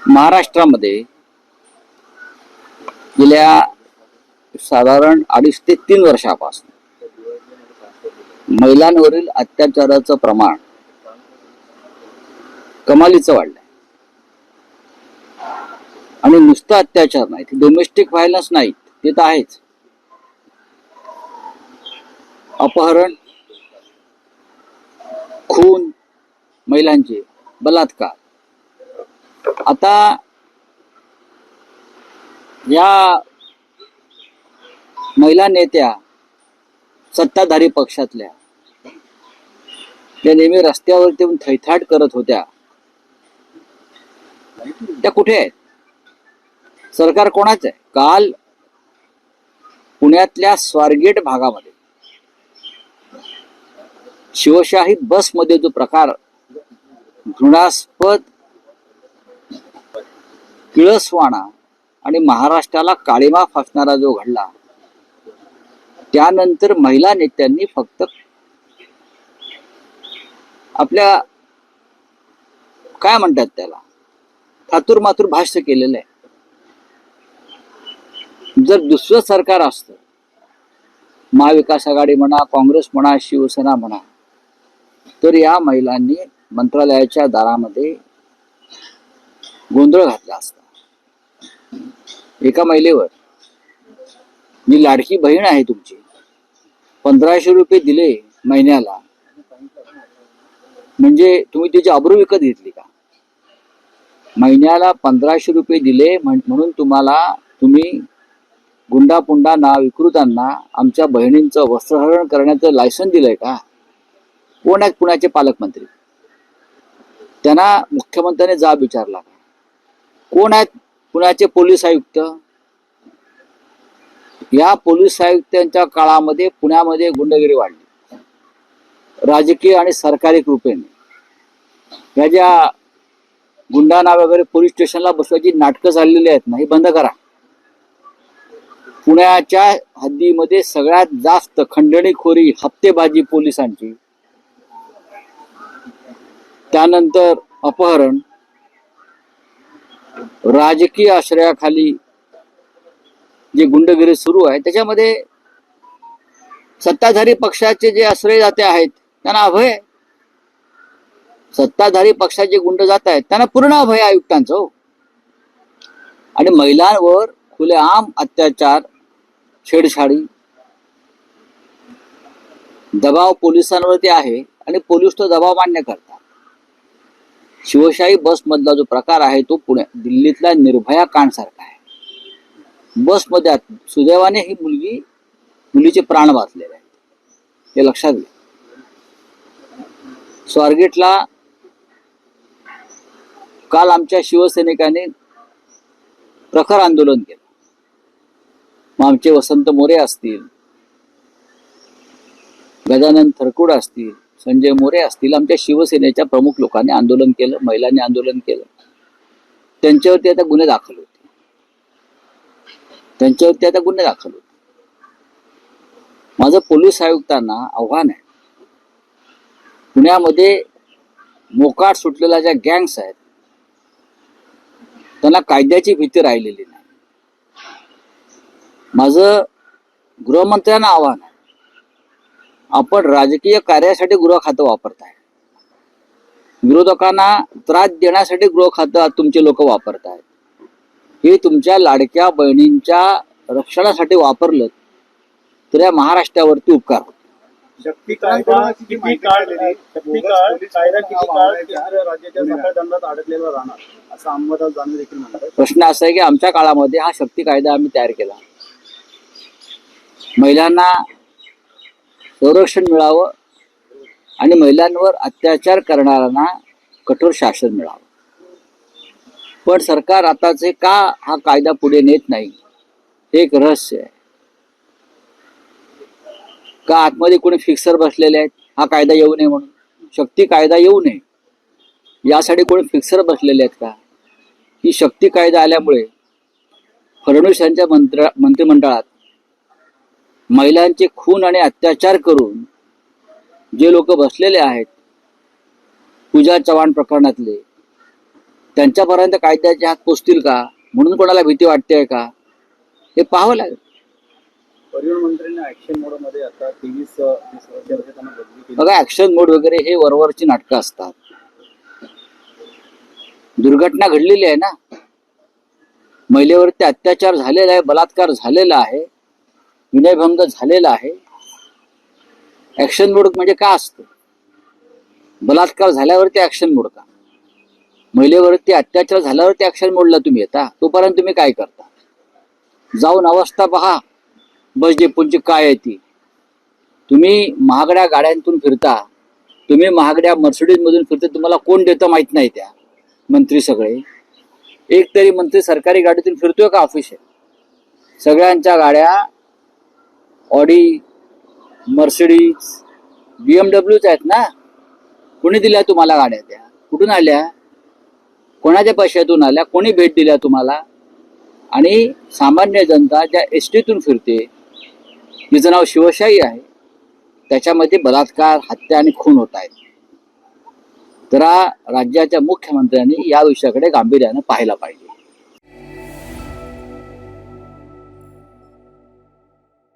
महाराष्ट्रामध्ये गेल्या साधारण 2.5 ते 3 वर्षापासून महिलांवरील अत्याचाराचं प्रमाण कमालीचं वाढलंय. आणि नुसतं अत्याचार नाही, डोमेस्टिक व्हायलन्स नाही, ते तर आहेच. अपहरण, खून, महिलांचे बलात्कार. आता या महिला नेत्या सत्ताधारी पक्षातल्या त्या नेहमी रस्त्यावरती येऊन थैथाट करत होत्या, त्या कुठे आहेत? सरकार कोणाचं आहे? काल पुण्यातल्या स्वारगेट भागामध्ये शिवशाही बसमध्ये जो प्रकार घृणास्पद, किळसवाणा आणि महाराष्ट्राला काळिमा फासणारा जो घडला, त्यानंतर महिला नेत्यांनी फक्त आपल्या काय म्हणतात त्याला थातूर मातूर भाष्य केलेलं आहे. जर दुसरं सरकार असतं, महाविकास आघाडी म्हणा, काँग्रेस म्हणा, शिवसेना म्हणा, तर या महिलांनी मंत्रालयाच्या दारामध्ये गोंधळ घातला असता. एका महिलेवर, जी लाडकी बहीण आहे तुमची, 1500 रुपये दिले महिन्याला, म्हणजे तुम्ही तिची अब्रू विकत घेतली का? महिन्याला 1500 रुपये दिले म्हणून तुम्ही गुंडा पुंडा विकृतांना आमच्या बहिणींचं वस्त्रहरण करण्याचं लायसन दिलंय का? कोण आहेत पुण्याचे पालकमंत्री? त्यांना मुख्यमंत्र्यांनी जाब विचारला का? कोण आहेत पुण्याचे पोलीस आयुक्त? या पोलीस आयुक्तांच्या काळामध्ये पुण्यामध्ये गुंडगिरी वाढली, राजकीय आणि सरकारी कृपेने. या ज्या गुंडांना वगैरे पोलीस स्टेशनला बसवायची नाटकं चाललेली आहेत ना, ही बंद करा. पुण्याच्या हद्दीमध्ये सगळ्यात जास्त खंडणीखोरी, हप्तेबाजी पोलिसांची, त्यानंतर अपहरण, राजकीय आश्रयाखाली जे गुंडगिरी सुरू आहे, त्याच्यामध्ये सत्ताधारी पक्षाचे जे आश्रयदाते आहेत त्यांना अभय. सत्ताधारी पक्षाचे गुंड जात आहेत त्यांना पूर्ण अभय आयुक्तांचं हो. आणि महिलांवर खुलेआम अत्याचार, छेडछाडी, दबाव पोलिसांवरती आहे आणि पोलीस तो दबाव मान्य करतात. शिवशाही बस मधला जो प्रकार आहे तो दिल्लीतला निर्भया कांड सारखा आहे. बसमध्ये सुदैवाने ही मुलीचे प्राण वाचलेले आहेत, हे लक्षात घ्या. स्वारगेटला काल आमच्या शिवसैनिकांनी प्रखर आंदोलन केलं. मग आमचे वसंत मोरे असतील, गजानन थरकुड असतील, संजय मोरे असतील, आमच्या शिवसेनेच्या प्रमुख लोकांनी आंदोलन केलं, महिलांनी आंदोलन केलं. त्यांच्यावरती आता गुन्हे दाखल होते. माझं पोलीस आयुक्तांना आव्हान आहे, पुण्यामध्ये मोकाट सुटलेल्या ज्या गँग्स आहेत त्यांना कायद्याची भीती राहिलेली नाही. माझं गृहमंत्र्यांना आव्हान आहे, आपण राजकीय कार्यासाठी गृह खातं वापरताय, विरोधकांना त्रास देण्यासाठी गृह खातं तुमचे लोक वापरतायत. हे तुमच्या लाडक्या बहिणींच्या रक्षणासाठी वापरलं तर या महाराष्ट्रावरती उपकार होतो. शक्ती कायदा किती काळ राज्याच्या सगळ्या दंडात अडकलेला राहणार असं अंमलात जाणं देखील म्हणतात. प्रश्न असा आहे की आमच्या काळामध्ये हा शक्ती कायदा आम्ही तयार केला. महिलांना संरक्षण मिळावं आणि महिलांवर अत्याचार करणाऱ्यांना कठोर शासन मिळावं. पण सरकार आताचे का हा कायदा पुढे नेत नाही, हे एक रहस्य आहे. का आतमध्ये कोणी फिक्सर बसलेले आहेत हा कायदा येऊ नये म्हणून? शक्ती कायदा येऊ नये यासाठी कोणी फिक्सर बसलेले आहेत का? की शक्ती कायदा आल्यामुळे फडणवीस यांच्या मंत्रिमंडळात महिलांचे खून आणि अत्याचार करून जे लोक बसलेले आहेत, पूजा चव्हाण प्रकरणातले, त्यांच्यापर्यंत कायद्याचे हात पोचतील का, म्हणून कोणाला भीती वाटते का, हे पाहावं लागेल. परिवहन मंत्र्यांनी ऍक्शन मोड मध्ये आता 23 त्यांना बदली केली. बघा, ऍक्शन मोड वगैरे हे वरवरची नाटकं असतात. दुर्घटना घडलेली आहे ना, महिलेवरती अत्याचार झालेला आहे, बलात्कार झालेला आहे, विनयभंग झालेला आहे. ऍक्शन मोड म्हणजे काय असतं? बलात्कार झाल्यावरती ऍक्शन मोड का? महिलेवरती अत्याचार झाल्यावरती ऍक्शन मोडला तुम्ही येता, तोपर्यंत तुम्ही काय करता? जाऊन अवस्था पहा बस डेपोची काय आहे ती. तुम्ही महागड्या गाड्यांतून फिरता, तुम्ही महागड्या मर्सिडीज मधून फिरता, तुम्हाला कोण देतं माहित नाही. त्या मंत्री सगळे, एक तरी मंत्री सरकारी गाडीतून फिरतोय का ऑफिस आहे? सगळ्यांच्या गाड्या ऑडी, मर्सिडीज, BMW आहेत ना. कोणी दिल्या तुम्हाला गाड्या? त्या कुठून आल्या? कोणाच्या पैशातून आल्या? कोणी भेट दिल्या तुम्हाला? आणि सामान्य जनता ज्या एसटीतून फिरते, जिचं नाव शिवशाही आहे, त्याच्यामध्ये बलात्कार, हत्या आणि खून होत आहेत. तर राज्याच्या मुख्यमंत्र्यांनी या विषयाकडे गांभीर्यानं पाहायला पाहिजे.